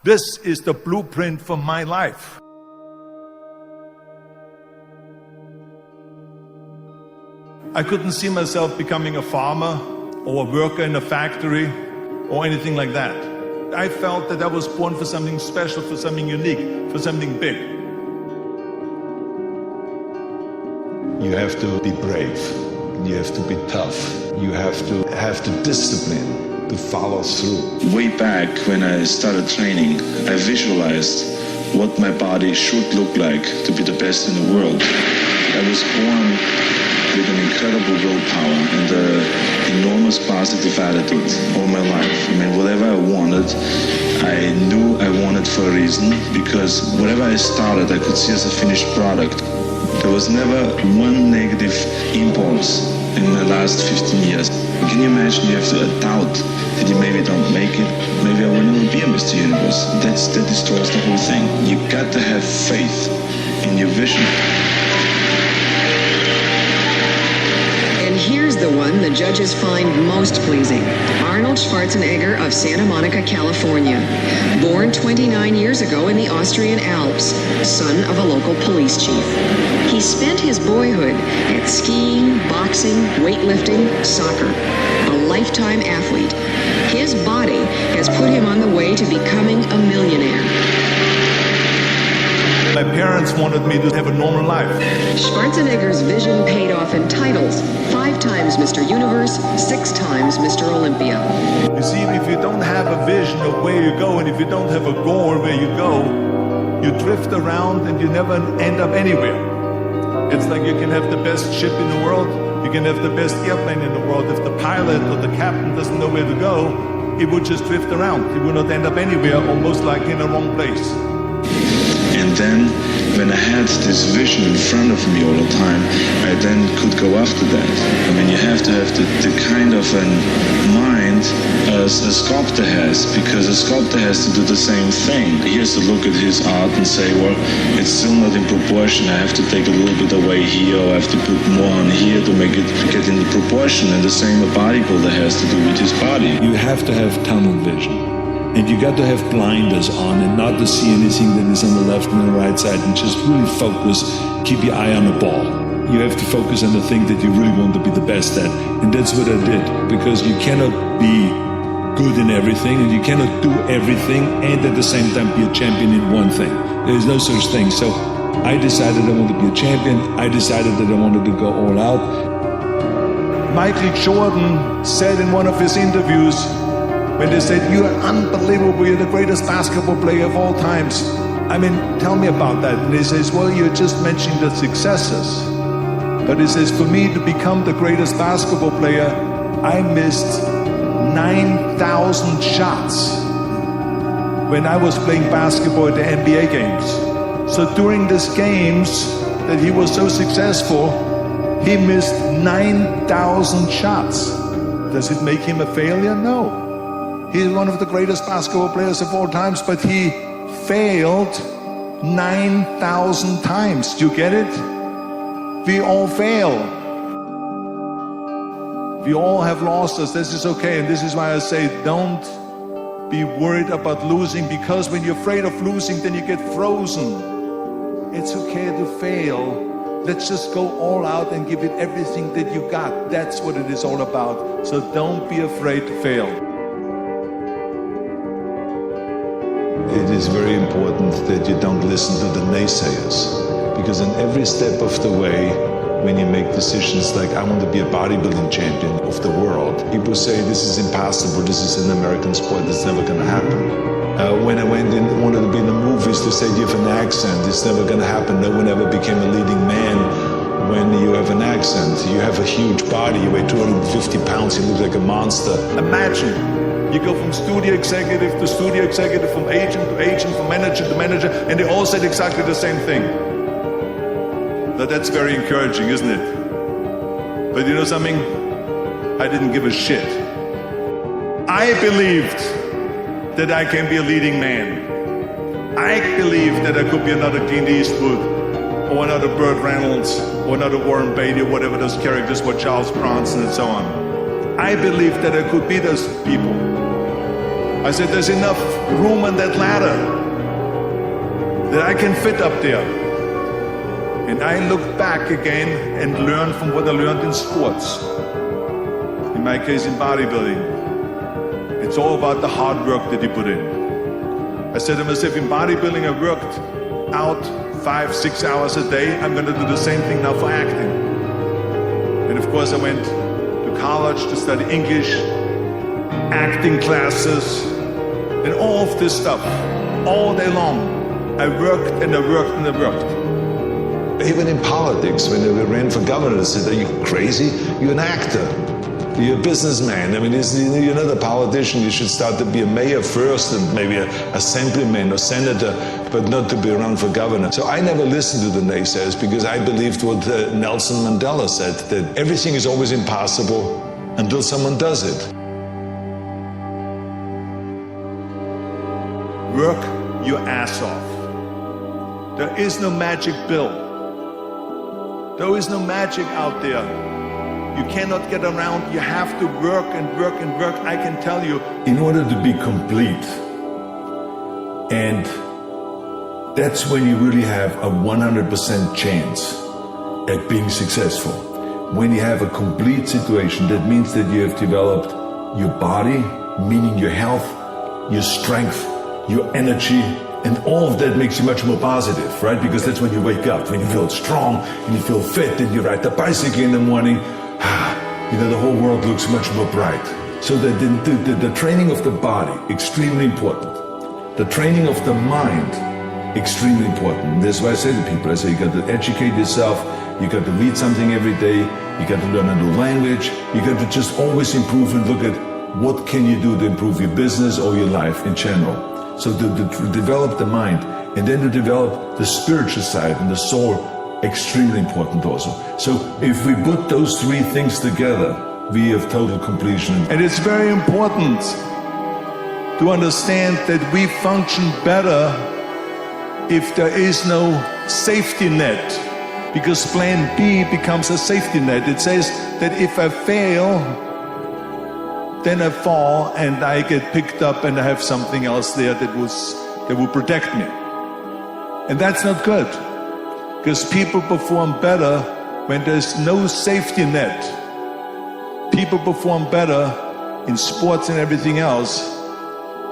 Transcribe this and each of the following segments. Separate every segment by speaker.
Speaker 1: This is the blueprint for my life. I couldn't see myself becoming a farmer or a worker in a factory or anything like that. I felt that I was born for something special, for something unique, for something big.
Speaker 2: You have to be brave. You have to be tough. You have to have the discipline to follow through.
Speaker 3: Way back when I started training, I visualized what my body should look like to be the best in the world. I was born with an incredible willpower and an enormous positive attitude all my life. I mean, whatever I wanted, I knew I wanted for a reason, because whatever I started, I could see as a finished product. There was never one negative impulse in my last 15 years. Can you imagine you have to doubt that you maybe don't make it? Maybe I will never be a Mr. Universe. That destroys the whole thing. You got to have faith in your vision.
Speaker 4: Here's the one the judges find most pleasing. Arnold Schwarzenegger of Santa Monica, California. Born 29 years ago in the Austrian Alps, son of a local police chief. He spent his boyhood at skiing, boxing, weightlifting, soccer. A lifetime athlete. His body has put him on the way to becoming a millionaire.
Speaker 1: My parents wanted me to have a normal life.
Speaker 4: Schwarzenegger's vision paid off in titles. 5 times Mr. Universe, 6 times Mr. Olympia.
Speaker 1: You see, if you don't have a vision of where you go, and if you don't have a goal where you go, you drift around and you never end up anywhere. It's like you can have the best ship in the world, you can have the best airplane in the world. If the pilot or the captain doesn't know where to go, he would just drift around. He will not end up anywhere, or most likely in the wrong place.
Speaker 3: And then, when I had this vision in front of me all the time, I then could go after that. I mean, you have to have the kind of a mind as a sculptor has, because a sculptor has to do the same thing. He has to look at his art and say, well, it's still not in proportion. I have to take a little bit away here, or I have to put more on here to make it get into proportion. And the same a bodybuilder has to do with his body.
Speaker 2: You have to have tunnel vision. And you got to have blinders on and not to see anything that is on the left and the right side, and just really focus, keep your eye on the ball. You have to focus on the thing that you really want to be the best at. And that's what I did, because you cannot be good in everything, and you cannot do everything and at the same time be a champion in one thing. There is no such thing. So I decided I wanted to be a champion. I decided that I wanted to go all out.
Speaker 1: Michael Jordan said in one of his interviews, when they said, "You are unbelievable, you're the greatest basketball player of all times. I mean, tell me about that." And he says, "Well, you're just mentioning the successes." But he says, "For me to become the greatest basketball player, I missed 9,000 shots when I was playing basketball at the NBA games." So during these games that he was so successful, he missed 9,000 shots. Does it make him a failure? No. He's one of the greatest basketball players of all times, but he failed 9,000 times. Do you get it? We all fail. We all have losses. This is okay, and this is why I say don't be worried about losing, because when you're afraid of losing, then you get frozen. It's okay to fail. Let's just go all out and give it everything that you got. That's what it is all about. So don't be afraid to fail.
Speaker 2: It is very important that you don't listen to the naysayers, because in every step of the way, when you make decisions like, I want to be a bodybuilding champion of the world, people say this is impossible, this is an American sport, it's never going to happen. When I wanted to be in the movies, they said you have an accent, it's never going to happen. No one ever became a leading man when you have an accent. You have a huge body, you weigh 250 pounds, you look like a monster.
Speaker 1: Imagine, you go from studio executive to studio executive, from agent to agent, from manager to manager, and they all said exactly the same thing. Now that's very encouraging, isn't it? But you know something? I didn't give a shit. I believed that I can be a leading man. I believed that I could be another Clint Eastwood, or another Burt Reynolds, or another Warren Beatty, or whatever those characters were, Charles Bronson and so on. I believed that I could be those people. I said, there's enough room on that ladder that I can fit up there. And I looked back again and learned from what I learned in sports. In my case, in bodybuilding. It's all about the hard work that you put in. I said to myself, in bodybuilding, I worked out 5-6 hours a day. I'm going to do the same thing now for acting. And of course, I went to college to study English, acting classes, and all of this stuff, all day long. I worked and I worked and I worked.
Speaker 2: Even in politics, when we ran for governor, they said, are you crazy? You're an actor. You're a businessman. I mean, you're not a politician. You should start to be a mayor first and maybe a assemblyman or senator, but not to be around for governor. So I never listened to the naysayers because I believed what Nelson Mandela said, that everything is always impossible until someone does it.
Speaker 1: Work your ass off. There is no magic pill. There is no magic out there. You cannot get around. You have to work and work and work. I can tell you.
Speaker 5: In order to be complete, and that's when you really have a 100% chance at being successful. When you have a complete situation, that means that you have developed your body, meaning your health, your strength, your energy, and all of that makes you much more positive, right? Because that's when you wake up, when you feel strong and you feel fit and you ride the bicycle in the morning, you know, the whole world looks much more bright. So the training of the body, extremely important. The training of the mind, extremely important. That's why I say to people, I say you got to educate yourself, you got to read something every day, you got to learn a new language, you got to just always improve and look at what can you do to improve your business or your life in general. So to develop the mind, and then to develop the spiritual side and the soul, extremely important also. So if we put those three things together, we have total completion.
Speaker 1: And it's very important to understand that we function better if there is no safety net, because plan B becomes a safety net. It says that if I fail, then I fall and I get picked up and I have something else there that will protect me. And that's not good, because people perform better when there's no safety net. People perform better in sports and everything else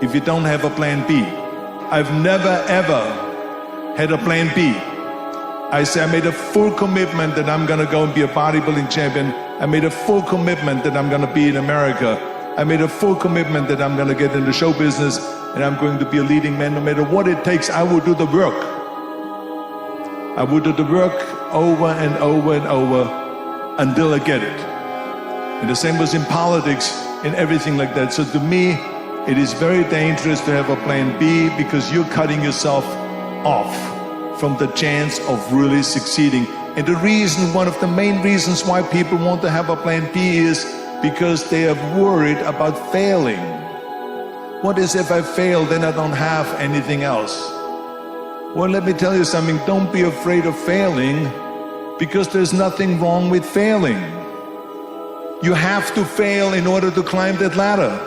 Speaker 1: if you don't have a plan B. I've never ever had a plan B. I say I made a full commitment that I'm gonna go and be a bodybuilding champion. I made a full commitment that I'm gonna be in America. I made a full commitment that I'm going to get in the show business and I'm going to be a leading man. No matter what it takes, I will do the work. I will do the work over and over and over until I get it. And the same was in politics and everything like that. So to me, it is very dangerous to have a plan B, because you're cutting yourself off from the chance of really succeeding. And the reason, one of the main reasons why people want to have a plan B is because they are worried about failing. What is if I fail, then I don't have anything else? Well, let me tell you something, don't be afraid of failing, because there's nothing wrong with failing. You have to fail in order to climb that ladder.